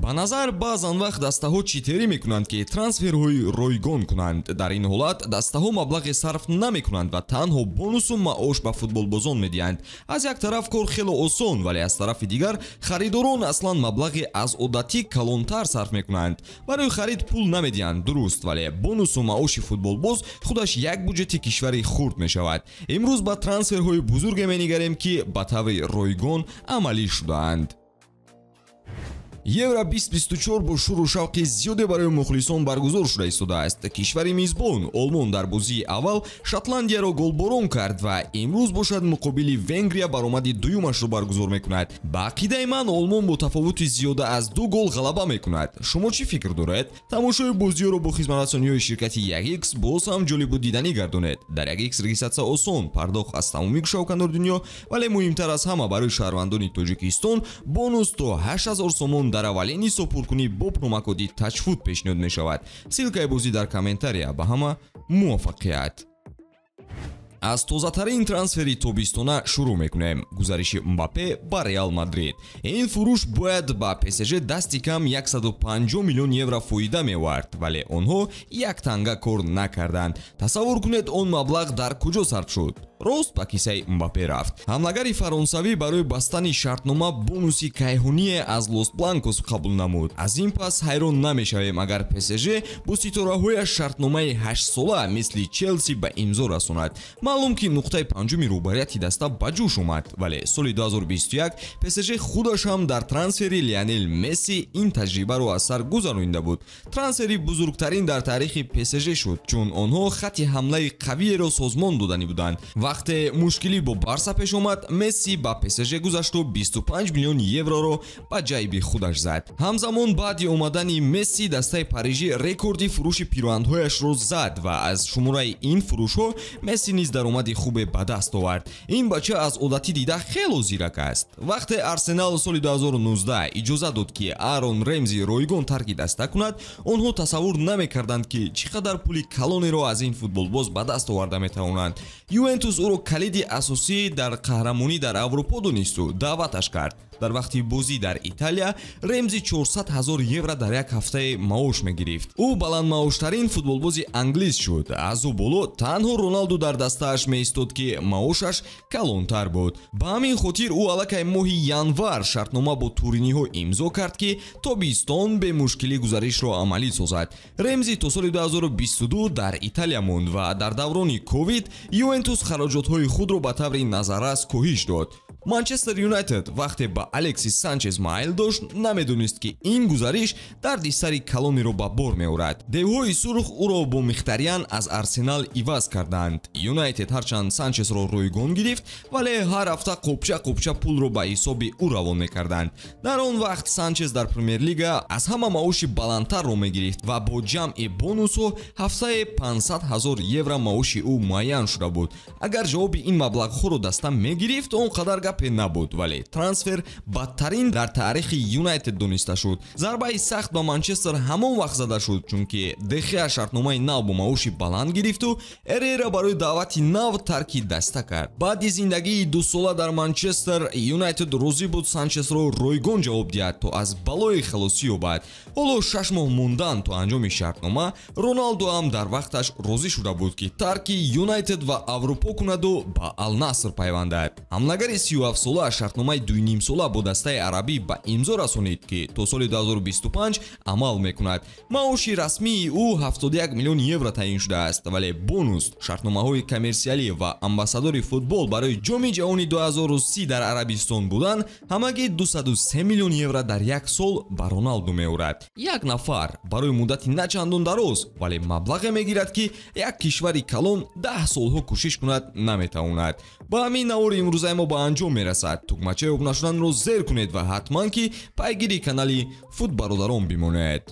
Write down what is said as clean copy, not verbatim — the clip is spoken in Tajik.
ба назар баъзан вақт дастаҳо читерӣ мекунанд ки трансферҳои ройгон кунанд. Дар ин ҳолат дастаҳо маблағе сарф намекунанд ва танҳо бонусу маош ба футболбозон медиҳанд. Аз як тараф кор хеле осон, вале аз тарафи дигар харидорон аслан маблағе аз одатӣ калонтар сарф мекунанд. Барои харид пул намедиҳанд, дуруст, вале бонусу маоши футболбоз худаш як буҷети кишвари хурд мешавад. Имрӯз ба трансферҳои бузурге менигарем ки ба таври ройгон амалӣ шудаанд. Евро 2024 бо шуру шавқи зиёде барои мухлисон баргузор шуда истодааст. Кишвари мизбон Олмон дар бозии аввал Шотландияро голборон кард ва имрӯз бошад муқобили Венгрия баромади дуюмашро баргузор мекунад. Ба ақидаи ман Олмон бо тафовути зиёда аз 2 гол ғалаба мекунад. Шумо чӣ фикр доред? Тамошои бозиёро бо хизматрасониҳои ширкати 1x боз ҳам ҷолибу диданӣ гардонед. Дар 1x регистратсия осон, пардохт аз тамоми гӯшавкандор дунё, вале муҳимтар аз ҳама барои шаҳрвандони Тоҷикистон бонус то 8000 сомон дар аввалини сопуркунӣ бо промокоди TAJFUT пешниҳод мешавад. Силкаи бозӣ дар комментария. Ба ҳама муваффақият. Аз тозатарин трансфери тобистона шурӯъ мекунем. Гузариши Мбаппе ба Реал Мадрид. Ин фурӯш бояд ба ПСЖ дасти кам 150 миллион евро фоида меовард, вале онҳо як танга кор накарданд. Тасаввур кунед он маблағ дар куҷо сарф шуд. Рост ба кисаи Мбаппе рафт. Ҳамлагари фаронсавӣ барои бастани шартнома бонуси кайҳоние аз Лос Бланкос қабул намуд. Аз ин пас ҳайрон намешавем агар ПСЖ бо ситораҳояш шартномаи 8 сола мисли Челси ба имзо расонад. Маълум ки нуқтаи панҷуми рӯбарияти даста ба ҷӯш омад, вале соли 2021 ПСЖ худаш ҳам дар трансфери Лионел Месси ин таҷрибаро аз сар гузаронида буд. Трансфери бузургтарин дар таърихи ПСЖ шуд, чун онҳо хати ҳамлаи қавиеро созмон додани буданд. Вақте мушкилӣ бо Барса пеш омад, Месси ба ПСЖ гузашту 25 миллион евроро ба ҷайби худаш зад. Ҳамзамон баъди омадани Месси дастаи Парижӣ рекорди фурӯши пироҳандҳояшро зад ва аз шумораи ин фурӯшҳо Месси низ даромади хубе ба даст овард. Ин бача аз одатӣ дида хело зирак аст. Вақте Арсенал соли 2019 иҷоза дод ки Арон Ремзи ройгон тарки даста кунад, онҳо тасаввур намекарданд ки чӣ қадар пули калонеро аз ин футболбоз ба даст оварда метавонанд. Ювентус уро калиди асосӣ дар қаҳрамонӣ дар Аврупо донисту даъваташ кард. Дар вақти бозӣ дар Италия Ремзи 400 000 евро дар як ҳафтае маош мегирифт. Ӯ баландмаоштарин футболбози англиз шуд. Аз ӯ боло танҳо Роналду дар дастааш меистод ки маошаш калонтар буд. Ба ҳамин хотир ӯ аллакай моҳи январ шартнома бо туриниҳо имзо кард ки тобистон бемушкилӣ гузаришро амалӣ созад. Ремзи то соли 2022 дар Италия монд ва дар даврони ковид Ювентус хароҷотҳои худро ба таври назаррас коҳиш дод. Манчестер Юнайтед вақте ба Алексис Санчес майл дошт, намедонист ки ин гузариш дарди сари калонеро ба бор меорад. Девҳои сурх ӯро бо Михтариян аз Арсенал иваз карданд. Юнайтед ҳарчанд Санчесро ройгон гирифт, вале ҳар ҳафта қопча пулро ба ҳисоби ӯ равон мекарданд. Дар он вақт Санчес дар Премер-лига аз ҳама маоши баландтарро мегирифт ва бо ҷамъи бонусҳо ҳафтае 500 000 евро маоши ӯ муайян шуда буд. Агар ҷавоби ин маблағҳоро даста мегирифт, он қадар гапе набуд, вале трансфер бадтарин дар таърихи Юнайтед дониста шуд. Зарбаи сахт ба Манчестер ҳамон вақт зада шуд, чунки Дехеа шартномаи нав бо маоши баланд гирифту Эрера барои даъвати нав тарки даста кард. Баъди зиндагии 2 сола дар Манчестер, Юнайтед розӣ буд Санчесро ройгон ҷавоб диҳад то аз балои халосӣ ёбад. Ҳоло 6 моҳ мондан то анҷоми шартнома, Роналду ҳам дар вақташ розӣ шуда буд ки тарки Юнайтед ва Аврупо кунаду ба Ал-Наср пайвандад. Ҳамлагари 37 сола шартномаи 2.5 сола бо дастаи арабӣ ба имзо расонид ки то соли 2025 амал мекунад. Маоши расмии ӯ 71 миллион евро таъин шудааст, вале бонус, шартномаҳои коммерсиалӣ ва амбассадори футбол барои ҷоми ҷаҳони 2030 дар Арабистон будан ҳамагӣ 203 миллион евро дар як сол ба Роналду меорад. Як нафар барои муддати начандон дароз, вале маблағе мегирад ки як кишвари калон 10 солҳо кӯшиш кунад наметавонад. Ба ҳамин навори имрӯзаи мо ба анҷом мерасад. Тугмачаи об нашуданро зер кунед ва ҳатман ки пайгири канали Фут бародарон бимонед.